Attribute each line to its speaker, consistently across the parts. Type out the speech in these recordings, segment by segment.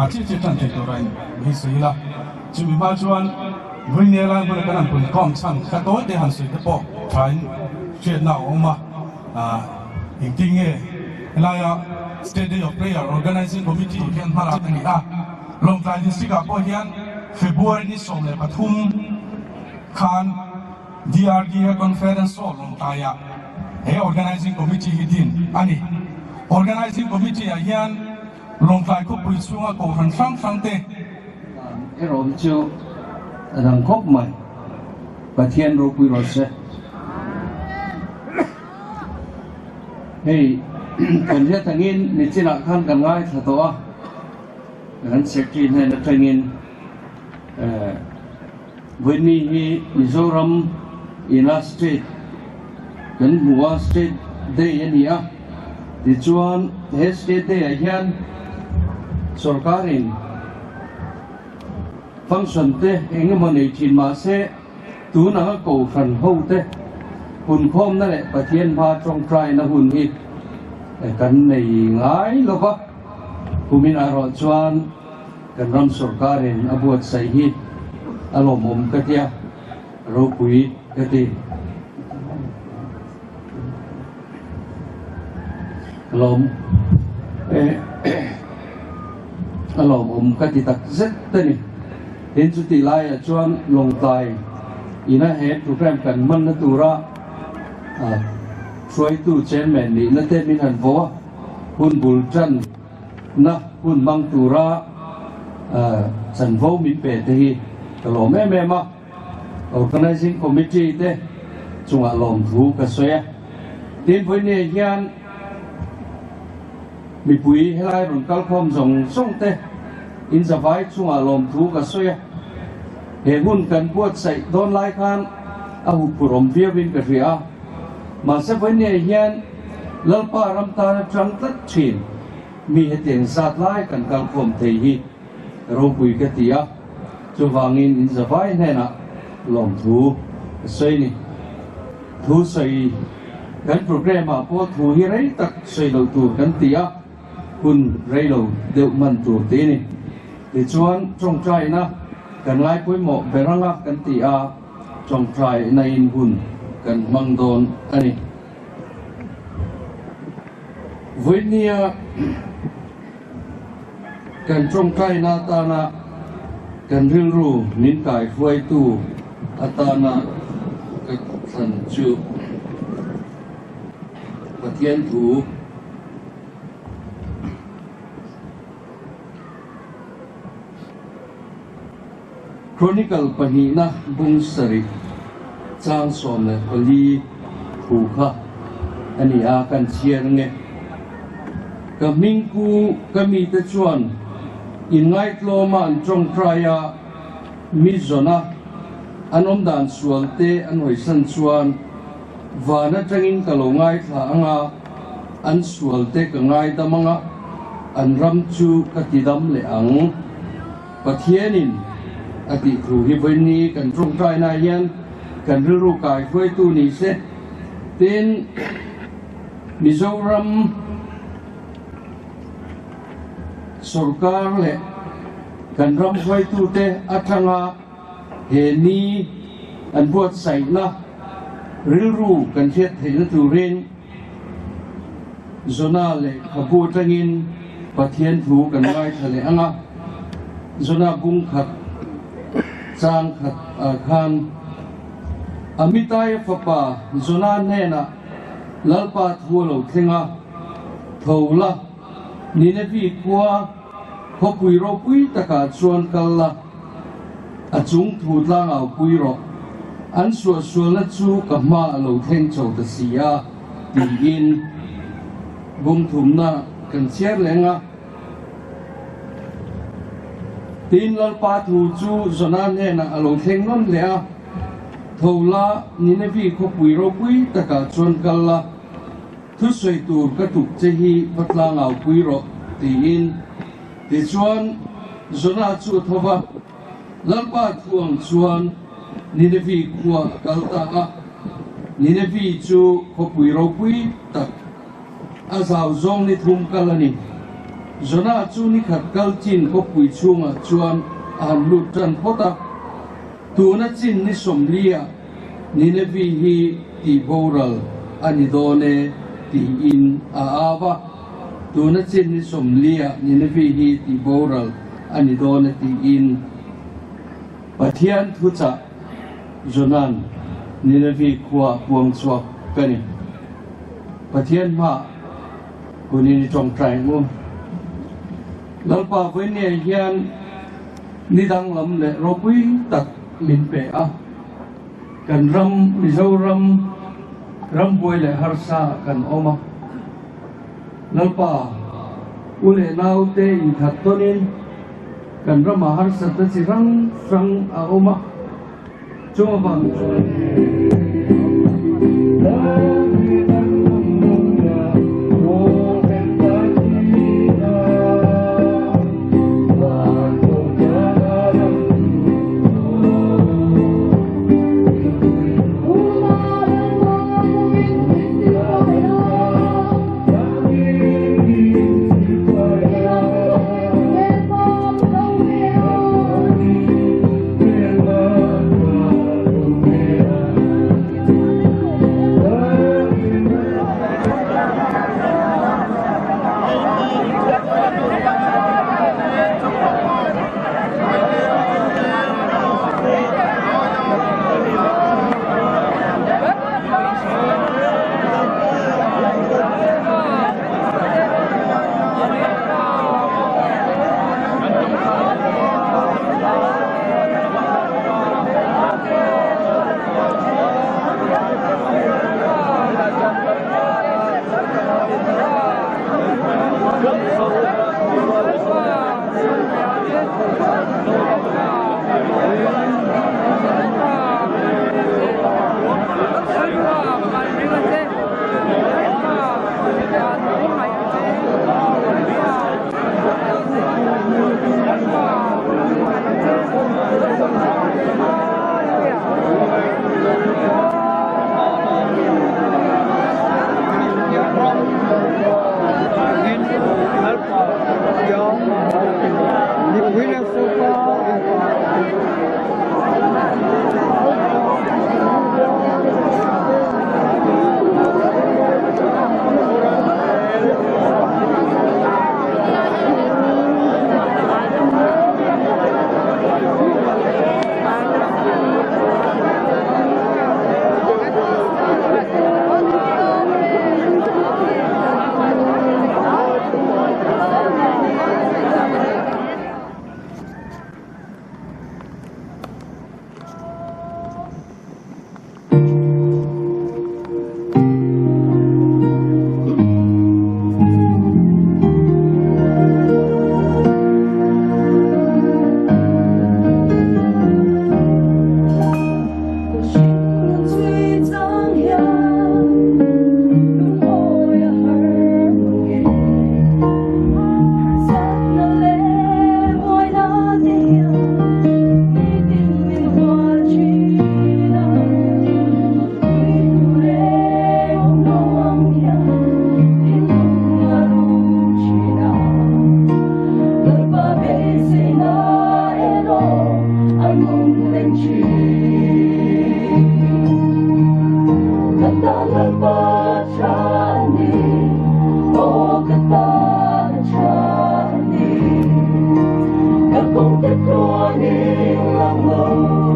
Speaker 1: อาชีพจันทร์ตัวไรมีสุยละจุดมาชวนวิญญาณบริการปุ่นกองช่างกระโดดเดินสุยตะปอกทรายเชียร์หน้าออกมาจริงๆอะไรอะ State of Prayer Organizing Committee เขียนมาแล้วนี่ลงใจดิสติกาพอเขียนFebruary นี้ส่งเลยปทุมคาน DRDA Conference ลงใจอะOrganizing Committee ฮิดินอันนี้ Organizing Committee เขียนลงใจก็ปุยช่วงก็ฟังฟังเตะ
Speaker 2: เราจะรังคบใหม่ประเทศเราปุยรสเฮ้ยคนที่ทางนี้นิจินักขันกันง่ายสัตัวงั้นเสกจีนให้นักทางนี้วันนี้มิโซรัมอินาสเตทกันหัวสเตทเดียนี่ที่ชวนเฮสเตทเดียยันสุรการินฟังส่วนเตะเองมันในจีนมาเสตัวนักกูฟันหูเตะหุ่นพร้อมนั่นแหละประเทศพาตรงใจนะหุ่นอีกกันในง่ายแล้วก็ภูมิอารมณ์ชวนกันรำสุรการินอบวชใส่ฮิตอารมณ์ผมก็เทียรูปุยก็ทีอารมณ์ผมก็ติดตักเซ็ตตัวนี้เห็นสุดที่ไล่ชวนลงใจอีน่าเห็นโปรแกรมกันมันนั่นตัวละช่วยตู้เชนแมนนี่นั่นเต็มมินันฟัวคุณบุลจันนะคุณบังตัวละสันฟัวมีเป็ดที่ตลอดแม่มา organizing committee เต้จงอารมณ์ถูกกระสวยทีมผู้นี้ยันมีปุ๋ยให้ไล่รุ่นกัลคอมส่งเตะอินสบายช่วงอารมณ์ถูกกระสวยเหตุหุ่นกันปวดใส่โดนไล่คันเอาผู้รำเฟียวินกระเรียมาเสพเนี่ยยันลลปารำตาจังตัดชินมีเหตุสัตว์ไล่กันกัลคอมเทียรูปุยกติยาจูวางินอินสบายแน่นะลมถูกกระสวยนี่ถูกใส่กันโปรแกรมมาพอถูกที่ไรตักใส่เราถูกกันตียคุณไรเราเดือดมันถูกตีนี่ที่ชวนจงใจนะกันไล่ปุ้ยหมกไปรังรักกันตีจงใจในอินหุ่นกันมังโดนอันนี้วันนี้กันจงใจนาตานะกันเรื่องรู้นินกายฟวยตู้อัตานะกันสันจูประเทศถูโครนิคอลปหีนะบุงสริจางสอนเลยพลีถูกค่ะอันนี้อาการเชียร์ไงกับมิงกูก็มีแต่ชวนอินไงโลมันจงใครมิจนะอันอมดานสวนเตอันหอยสันชวนวานะจังอินกะโลง่ายทางอันสวลเตกง่ายดมังอันรำจูกติดำเลอังปะเทียนินอติครูฮิบนี้กันตรงใจนายยันกันรู้กายช่วยตู้นี้เสเต้นมิโซรัมสุรการเลกันรำช่วยตู้เตอัตงาเฮนีอันบวชใส่นะรู้กันเช็ดเห็นตัวเรนโซนาเลขบูตังินปะเทียนถูกันไว้ทะเลอ่างโซนาบุงขัดจางขัดคานอมิตายฟปาโซนาเนนะลลปาทัวโลเทงะทาวละนิเนวีกัวพกุยโรปุยตะกาชวนกัลละ a chung thu tlang au pui ro an sual na chu ka ma lo theng chau ta sia ti in bum thum na kan chiar lenga tin lal pa thu chu zona ne na alo theng non le a thola ni ne vi kho pui ro pui ta ka chon kal la thu soi tur ka tuk che hi patlang au pui ro ti in ti chuan zona chu thova lalpa thuang chuan ni ne vi khuwa kal ta a ni ne vi chu kho pui ro pui tak a zau zong ni thum kal ani zona chu ni khat kal chin kho pui chunga chuan an lut tran pota tu na chin ni som lia ni ne vi hi ti boral ani do ne ti in a ava tu na chin ni som lia ni ne vi hi ti boral ani do ne ti in pathian thu cha zonan ni ne vi khuwa puang chuak kani pathian ma kuni ni tong trai mu lalpa với ne hian ni dang lam le ro pui tak min pe a kan ram mizoram ram boy le harsa kan oma lalpa ule nau te in khat tonin kan rama harsa ta chi rang rang a oma chuma bang
Speaker 3: Hãy subscribe cho kênh Ghiền Mì Gõ để không bỏ lỡ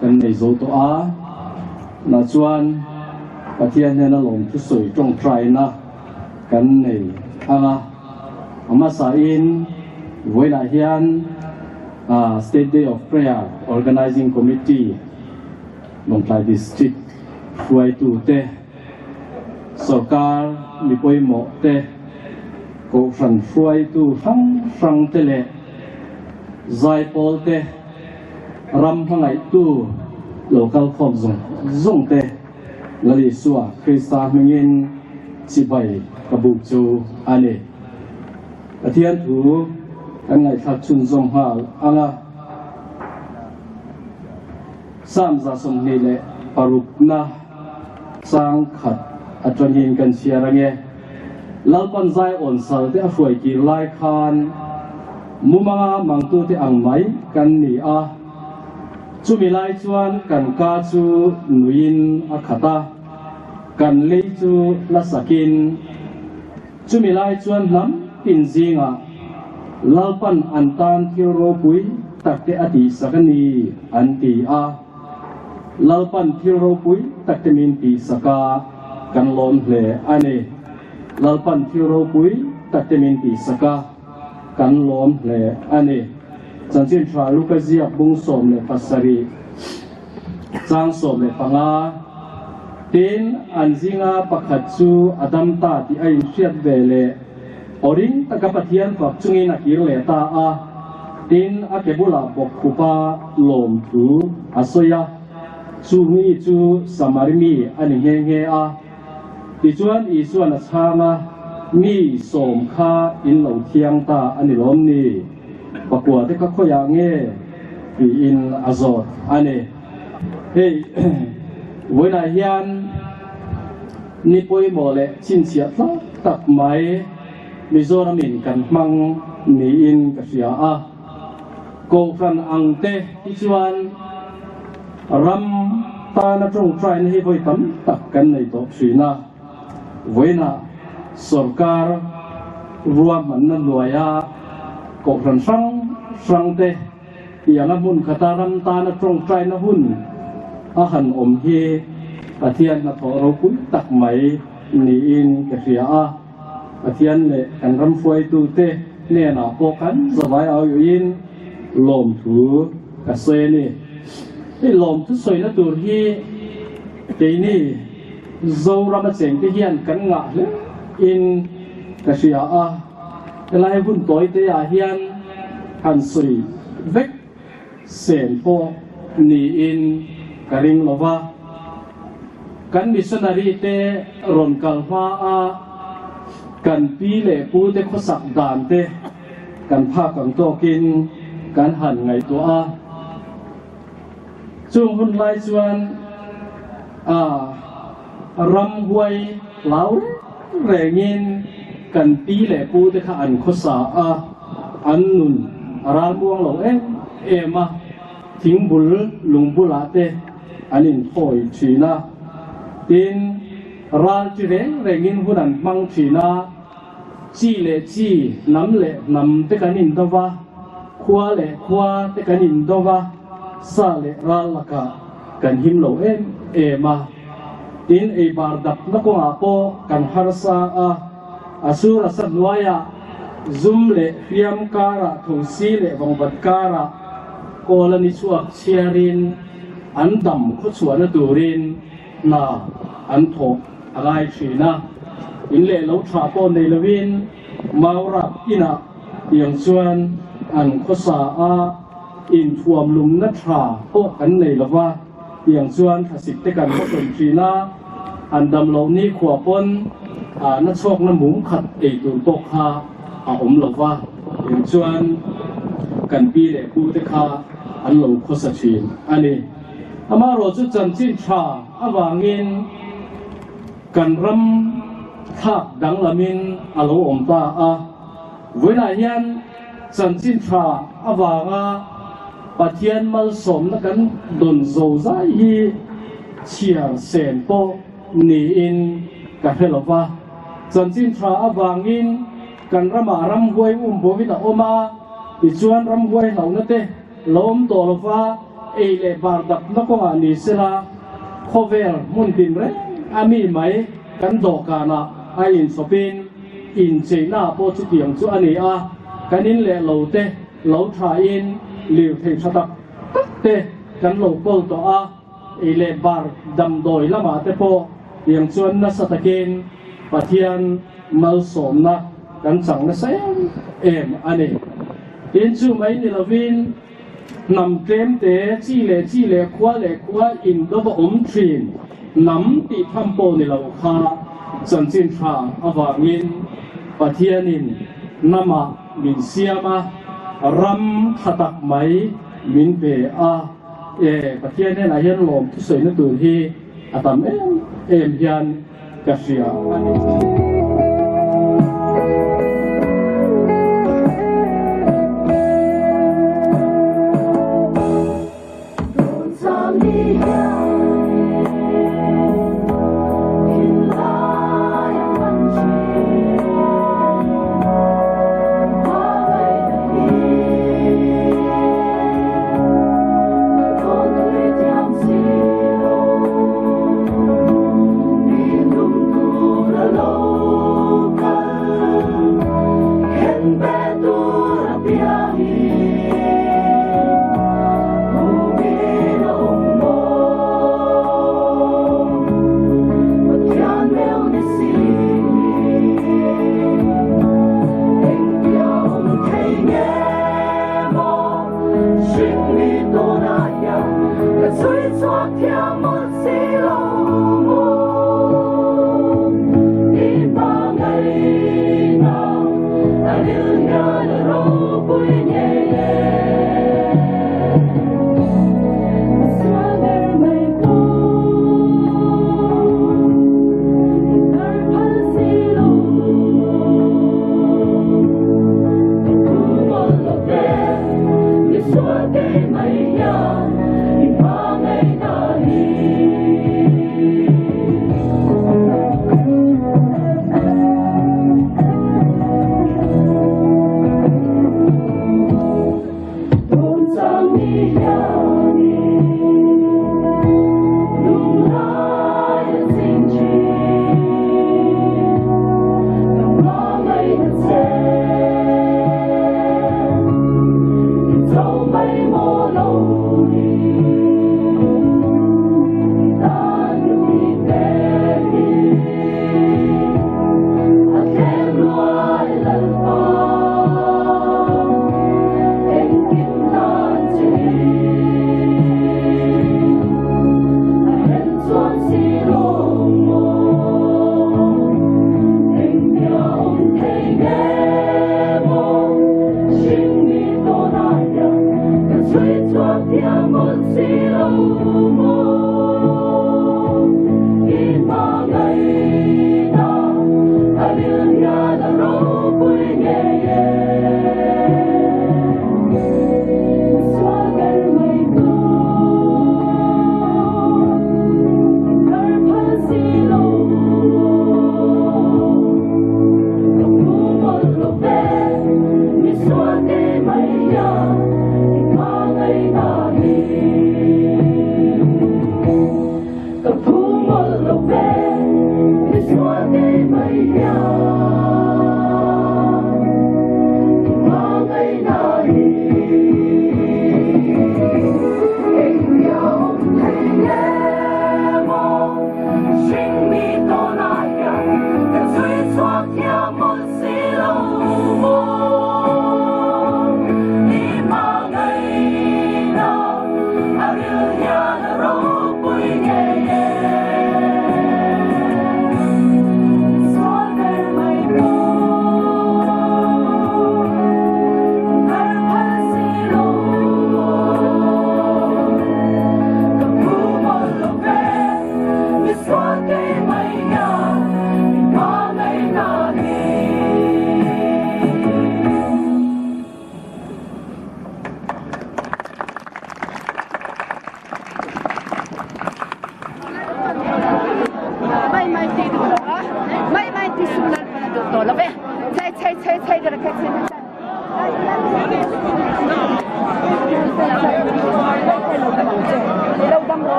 Speaker 2: กันในโซตัวน่าชวนประเทศเนี่ยน่าลงที่สวยตรงใจนะกันในอามาสาอินเวลาเฮียนState Day of Prayer Organizing Committee ลงใจ District ช่วยตูเตสการมีป่วยหมอเตก็ฟันช่วยตูฟังเตเลใจโปลเตรำทั้งไงตู้ local คอมซงเตลลิสัวคริสตามิงินสิบใบกบุกจูอันนี้อาทิตย์ถูอันไงทัดชุนซงฮาอังสามจะสมนิเลปารุกนาสังขัดอัจยินกันเชียร์เงลลปันใจอ่อนสัลที่ช่วยกีไลคานมุมังมังตุที่อังไมกันนี่จุมิไลจวนกันกาจูนุยินอาคตากันเลจูลัสกินจุมิไลจวนน้ำปินซิงลลปันอันตันที่โรปุยตักเตอดีสักนีอันตีลลปันที่โรปุยตักเตมินตีสกากันลอนเลอันนี้ลลปันที่โรปุยตักเตมินตีสกากันลอนเลอันนี้จันทร์ชาลูกเจียบุงสมเลปัสสรีจางสมเลปังตินอันซิงปักขัดจูอดัมตาที่ไอเชียดเบเลอริงตะกับเทียนปักจุงอินักยิเลตาตินอาเกบุลาบกขุปาลมทูอาสยา
Speaker 3: ชูมีชูสมาริมีอันเงี้ยเงี้ยที่ชวนอีส่วนช้างมีสมค่าอินเหล่าเทียงตาอันนี้ล้มนี่ประกวดที่เขาขยางเงี้ยปีอินอาซอดอันนี้เฮ้ยเวลาเฮียนนี่ป่วยบ่เลยชินเสียตัดไม้มิโซรามินกันมังนี่อินกับเสียกูฟันอังเตที่ชวนรำตาหน้าตรงใจนี่ไปทำตักกันในโต๊ะสีน่ะเวน่ะสุรการรวมมันนั่นรวยกูฟันสังเตอย่างนั้นหุ่นขตารำตาหน้าตรงใจนะหุ่นอาหารอมเฮปะเทียนนะทอเราคุยตักไหมนี่อินกับเสียปะเทียนเนี่ยกันรำฟวยตูเตเนี่ยน่ะพวกกันสบายเอาอยู่อินลมถูกระเซนี่ที่ลมทุกส่วนนั่นตัวที่ทีนี่โซรามาเสียงที่เฮียนกันงะเลยอินกระเสียแต่ละให้พุ่นตัวที่อาเฮียนหันสุยเวกเสียงพวกนี่อินกระริงลว่ากันมิสนารีเตรอนกัลฟากันปีเล่ปูเตขสักดานเตกันภาคกันโตกินการหันไงตัวช่วงหุ่นไล่ชวนรำหวยเหลาแรงเงินกันปีแหล่ปูแต่ข้าอันขสาอันนุนรามวงเหลาเอ็มทิ้งบุลลุงบุลาเตอันนี้โอยชีนาดินราจีเร่แรงเงินหุ่นอันมังชีนาจีเล่จีน้ำเล่น้ำเตกันนินตัวขวาเล่ขวาเตกันนินตัวซาเล่ราลกะกันหิมเหลาเอ็มดินบาร์ดับนักงาโปกันฮาร์ซาอาสุรสัตวายะซุมเล่เฟียมการะทุสีเล่บังบัดการะโกลนิสวกเชียรินอันดำขุดสวนตูรินนาอันทกอะไรชีนะอินเล่เราชาโปในลวินมารับอินะอย่างชวนอันขุดสาอินทวมลุมนัทราโปกันในละว่าอย่างชวนขสิทธิ์กันขุดชีนะอันดำเหล่านี้ขวบปนนักโชคน้ำหมุนขัดตุนตกฮาอมหลบว่าอย่างชวนกันปีเล่กูเตคาอันหลงโคสชีนอันนี้อามาโรจุจันจินชาอาวางินกันรำทักดังละมินอโลอมตาเวลาเย็นจันจินชาอาวางปะเทียนมัลสมนักันดนโซใจฮีเชียเซนโปนี่อินกันเฮลว่าจันจินชาอาวางินกันรำรำหวยบวิตาโอมาอิจวนรำหวยเหล่านั้นเตล้มตัวลว่าเอเลบาร์ดับนักงานนิสระโคเวลมุนตินเรอามีไหมกันดอกานะไออินสปินอินเจน่าโปจุเตียงจุอันนี้กันนินเล่เหล่าเตเหล่าทาอินเหลียวเทชตักเตกันเหล่าโปตัวเอเลบาร์ดำโดยละมาเตโปอย่างชวนนัสตะเกนปะเทียนมัลสมนะกันสั่งนัสเอ็มอันนี้อินจูไหมนิลวินนำเต็มเตะจีเล่ขวาอินดับอมทรีนนำติดทำโปนิลาวคาจันจินทราอวางินปะเทียนินนามามินเซียมารำขัดักไหมมินเปปะเทียนเนี่ยนายยันลมทุสวยนั่นตัวที่อาตามเอ็มยันกษยาอันนี้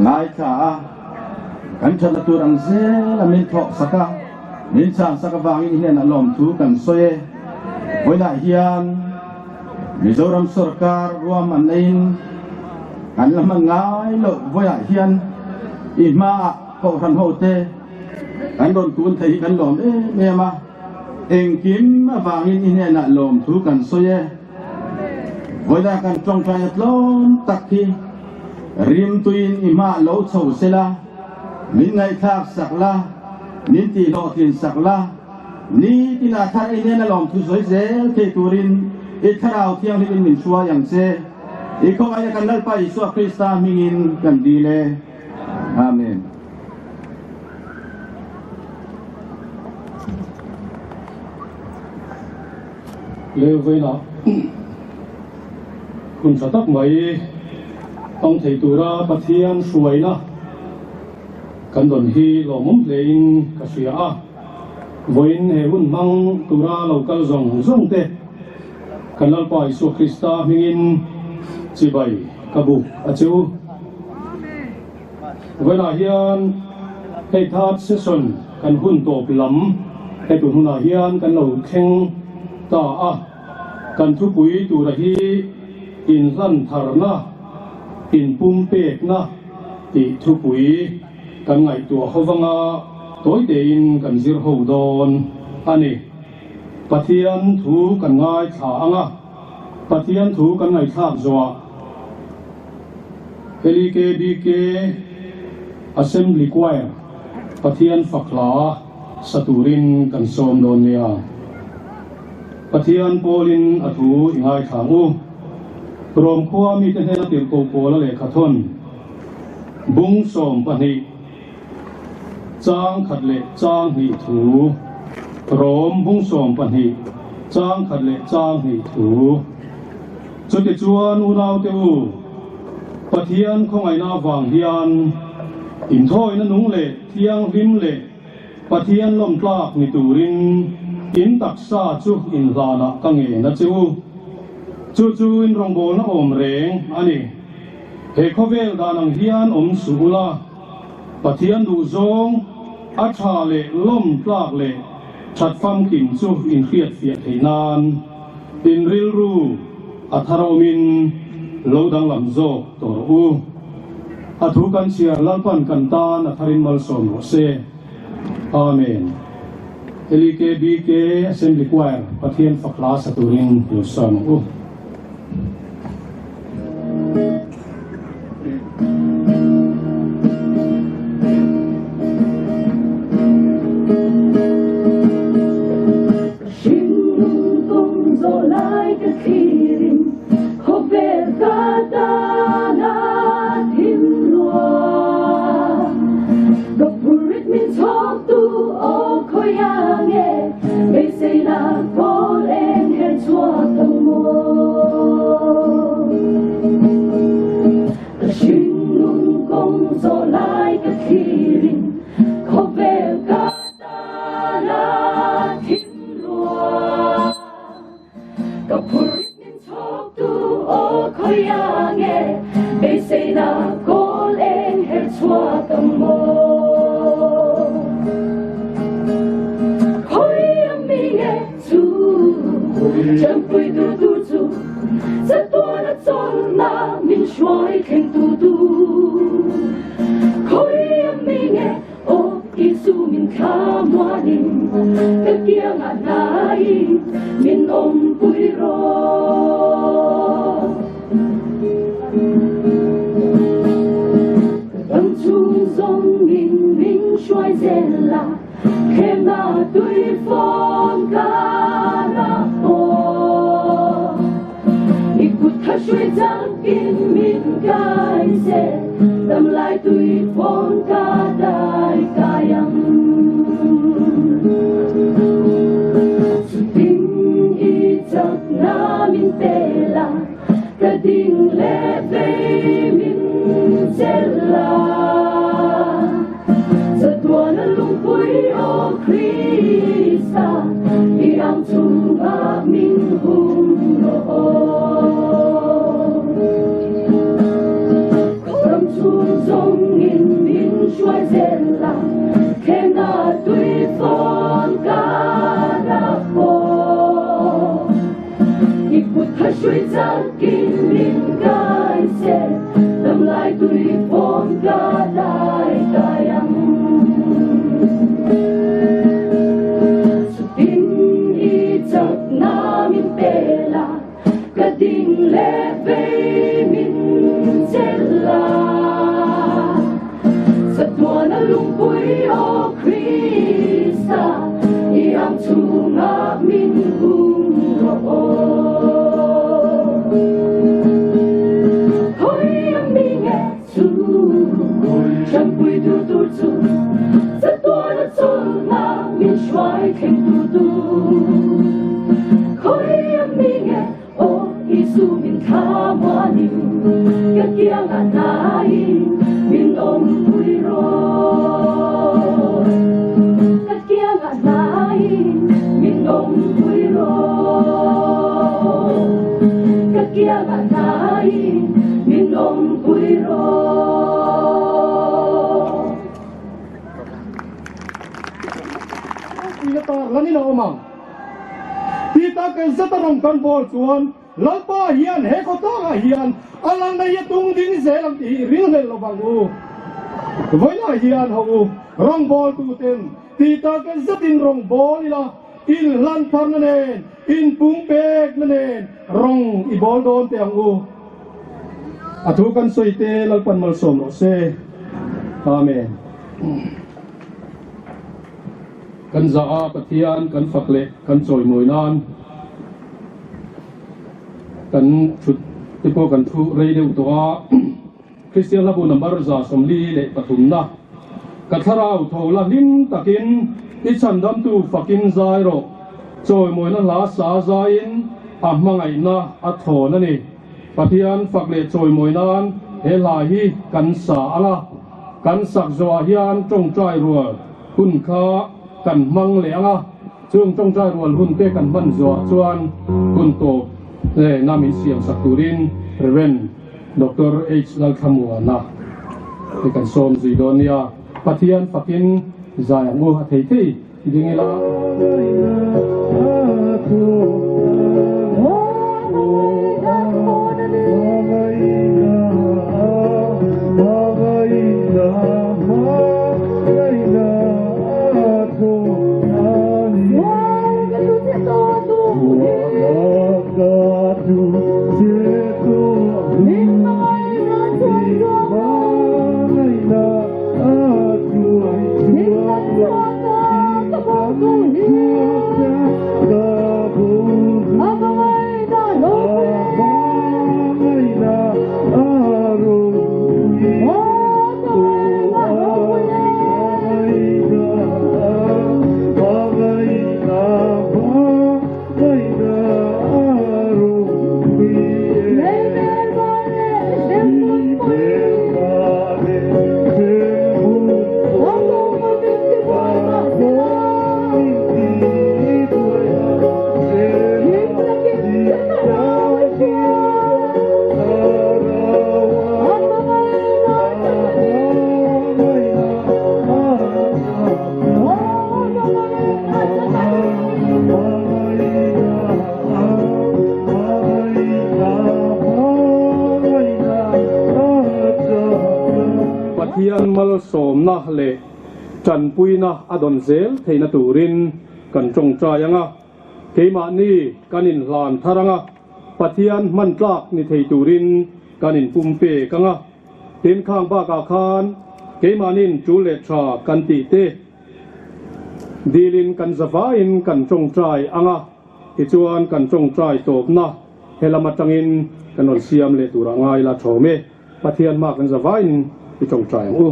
Speaker 4: ngai kha kan thana turang ze la min thok saka min chan saka wangin hian alom thu kan soye boina hian Mizoram sarkar ruam anain kan lam ngai lo voya hian ima ko ran hote kan don kun thei kan lom me ma eng kim ma wangin hian alom thu kan soye boina kan trong trai lom takhi rim tuin ima lo chho sela min ngai thak sakla min ti lo tin sakla ni tina thar ine na lom thu soi zel ke turin i tharau thiang ni min suwa yang se i ko ai kan dal pa isu krista mingin kan dile amen
Speaker 3: le với nó kun sa tak mai tông thầy tu ra bát thiên suy na kan don hi lo mum lein ka suya a voin he hun mang tu ra lo kal zong zong te kan lal pa Isu Krista mingin chibai kabu achu vena hian hei that session kan hun top lam hei tu huna hian kan lo kheng ta a kan thu pui tu ra hi in hlan thar na in pum pek na ti thu pui kan ngai tua howanga toy te in kan zir ho don ani pathian thu kan ngai tha anga pathian thu kan ngai thak zwa LKBK Assembly Choir pathian fakla saturin kan som don nia pathian polin athu ingai thangu prom khuwa mi te hena tir ko pola le khathon bung som pani chang khat le chang hi thu rom bung som pani chang khat le chang hi thu chuti chuan unau te u pathian khongai na wang hian in thoi na nung le thiang lim le pathian lom tlak ni turin in taksa chu in zana kange na chu in rongbol na om reng ani he khovel danang hian om sula pathian du zong a tha le lom tlak le that fam kim chu in khiat fiat theinan in ril ru atharomin lo dang lam zo tor u athu kan siar lalpan kan tan atharin mal som se amen LKBK Assembly Choir pathian fakla saturin lusan u
Speaker 5: Min om vui ro Lani na umang. Kita kay zatarong kanbol tuan, lalpa hiyan, hekota nga hiyan, alang na yatung din selang ti ring lo bangu. Voy na hiyan ho, rong bol tutin, kita kay zatin rong bol ila, in lantar nanen, in pungpek nanen, rong ibol don te ang u. Atukan soite lalpan malsom rose. Amen. Kan zaa patian kan fakle kan choi moi nan kan chut tipo kan thu rei deu to Christian labu number za somli le patum na katharau thola lim takin I chan dam tu fakin zai ro choi moi na la sa zain mangai na a tho na ni patian fakle choi moi nan he la hi kan sa ala kan sak zo hian tong trai ruwa hun khaกันมังเหลียงอ่ะช่วงจ้องใจรวนหุ่นเตกันมันจัวจวนหุ่นโตนามิเสียงสักตูรินเรเวนดรเอชลัลคามัวนะในการสมสีดอนยาปฏิญาณฟักินใจงูหัดเที่ดึงเอล่าเทียนมัลสมนะเละจันปุยนะอดอนเซลเทนตูรินกันจงใจยังอ่ะเทมานี่กันินลานทารังอ่ะปะเทียนมันกลากนิเทตูรินกันินปุ่มเปกังอ่ะเต็นข้างบ้ากาคานเทมานินจูเลชากันตีเตดีลินกันสฟาอินกันจงใจอังอ่ะอิจวนกันจงใจตบนะเฮลามาจังอินกันนนเซียมเลตุรังไงละโฉเมปะเทียนมากกันสฟาอินที่จงใจอู้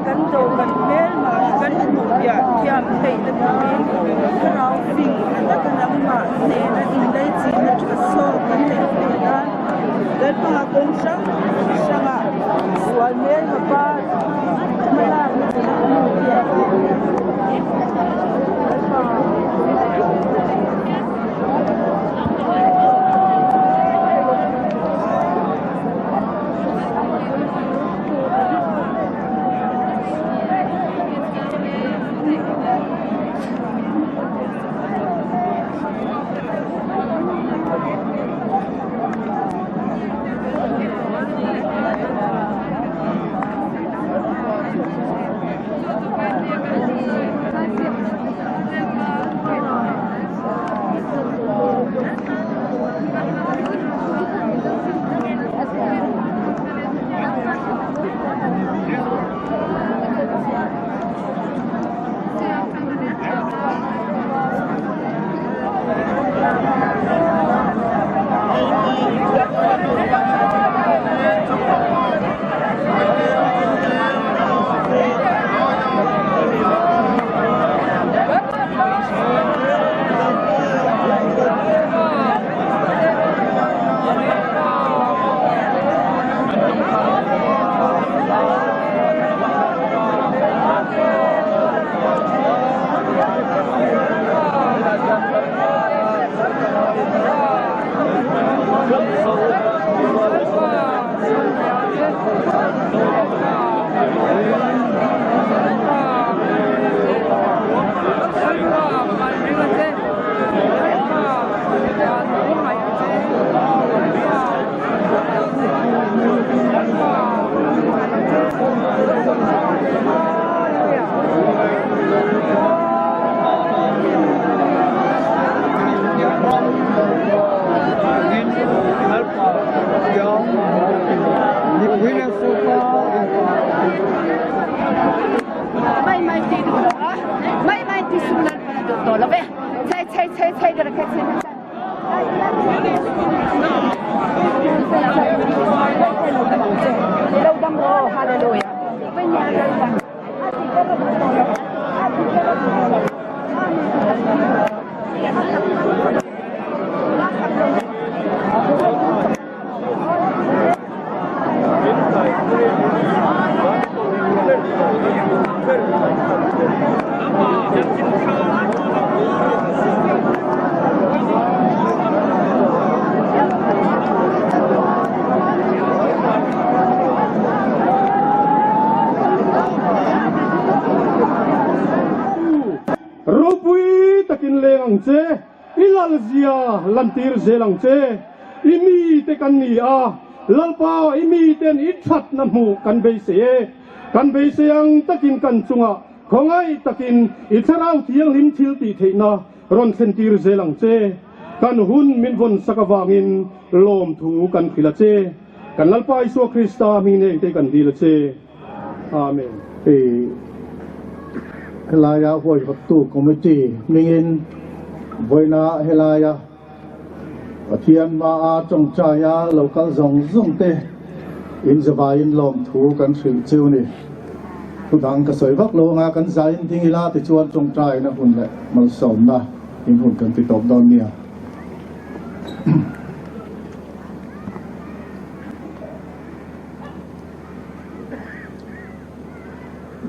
Speaker 6: กันโตกันเมลมากันถูกยาเทียมเตยตะกี้เราฟิงนักนำมาเนนอินได้จีนจุดโซ่กันเตยนั้นเดินมาคงช่างส่วนเมลมาบ้านไม่ล่ะ
Speaker 7: ตัวแล้วเว้ยใช่กันแค่ใช่เราดำโอ้ฮาเลลูยาเป็นยังไงบ้าง
Speaker 5: Rupui takin lengang che ilal zia lantir zelang che imi te kan ni a lalpa imi ten ithat na mu kan be se ang takin kan chunga khongai takin itharau thiang lim thil ti theina ron sentir zelang che kan hun min von sakawangin lom thu kan khila che kan lalpa isu krista mi ne te kan dil che amen
Speaker 4: Helaya Hoi Batu Committee Mingin Boina Helaya Pathian Ma A Chong Chaya Local Zong Zong Te In Zavain Lom Thu Kan Sri Chiu Ni Tudang Ka Soi Vak Lo Nga Kan Zain Ting Ila Ti Chuan Chong Chai Na Hun Le Mal Som Na In Hun Kan Ti Top Don Nia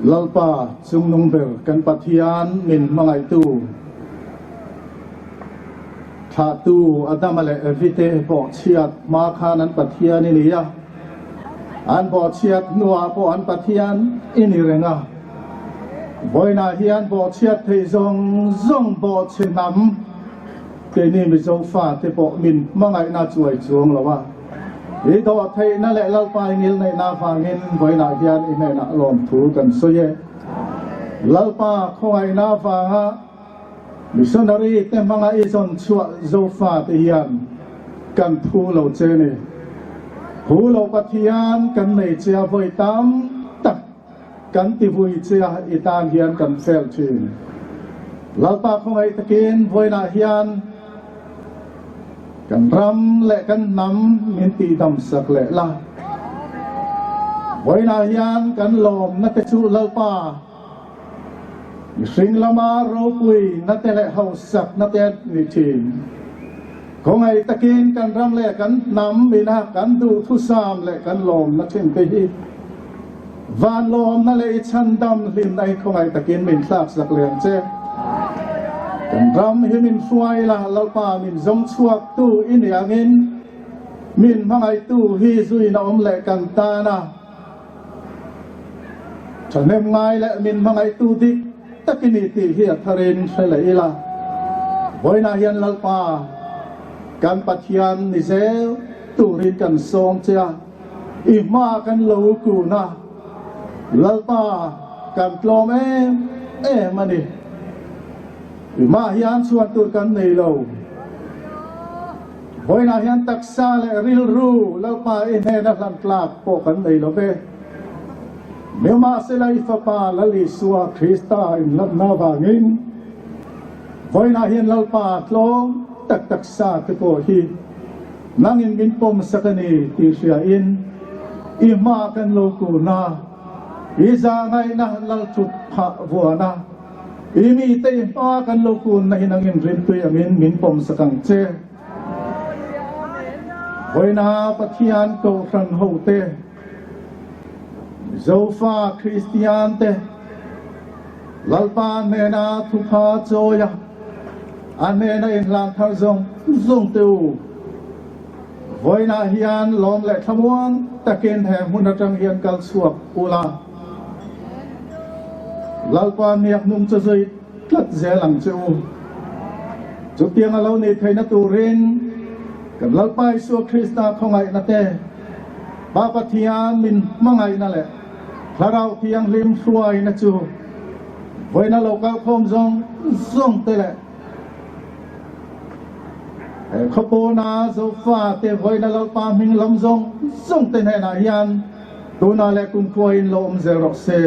Speaker 4: Lalpa Chung Nung Ber Kan Pathian Min Mangai Tu Tha Tu Adamale Evite Bo Chiat Ma Khanan Pathian Ini Ya An Bo Chiat Nuwa Bo An Pathian Ini Renga Boina Hian Bo Chiat Thei Zong Zong Bo Chinam Ke Ni Mi Zo Fa Te Bo Min Mangai Na Chuai Chuang Lawa Ý đồ thấy nó lại lâu bài nghiên này na phá nghiên với nạ hiền ý này nạ lộn thú cần suy ye lâu bà không ai na phá ha missionary tem mga ison chua dâu phá te hiền cần thu lâu chê này hú lâu bát hiền cần này chia với tám tắc cần tì vui chia ý tan hiền cần phèl chìm lâu bà không ai ta kiên với nạ hiền kan ram le kan nam min ti dam sak le la boina hian kan lom na te chu lalpa sing lama ro pui na te le hau sak na te ni thin ko ngai takin kan ram le kan nam bina kan du thu sam le kan lom na thin te hi van lom na le chan dam lim nai ko ngai takin min thlak sak le che Kan ram hi min suai la lalpa min zong chuak tu in yangin min mangai tu hi zui na om le kan ta na chanem ngai le min mangai tu dik takini ti hi atharin sele ila boina hian lalpa kan pathian ni zel tu rin kan song chia i ma kan lo ku na lalpa kan tlom mani ma hian chuan tur kan nei lo boina hian taksa le ril ru lalpa in he na hlan tlak po kan nei lo ve mema selai fa pa lali suwa krista in lat na wangin boina hian lalpa tlom tak taksa te po hi nangin min pom sakani ti sia in i ma kan lo ku na i za ngai na lal chut pha vuana Imi te pa kan lo kun na hinangin rin tu yamin min pom sakang che Boina pathian ko ran ho te Zofa Christian te Lalpa nena thu pha choya Anena in lang thar zong tu Boina hian lom le thamuan takin he hunatang hian kal suak ula Lalpa niak nung cho zoi tlat ze lang chu tiang alo ni thaina turin kan lalpa isu krista khongai na te ba pathian min mangai na le kharau tiang lim hruai na chu voina lokal khom zong te le khopona zo fa te voina lalpa ming lam zong te na hian tuna le kun khoin lom ze rok se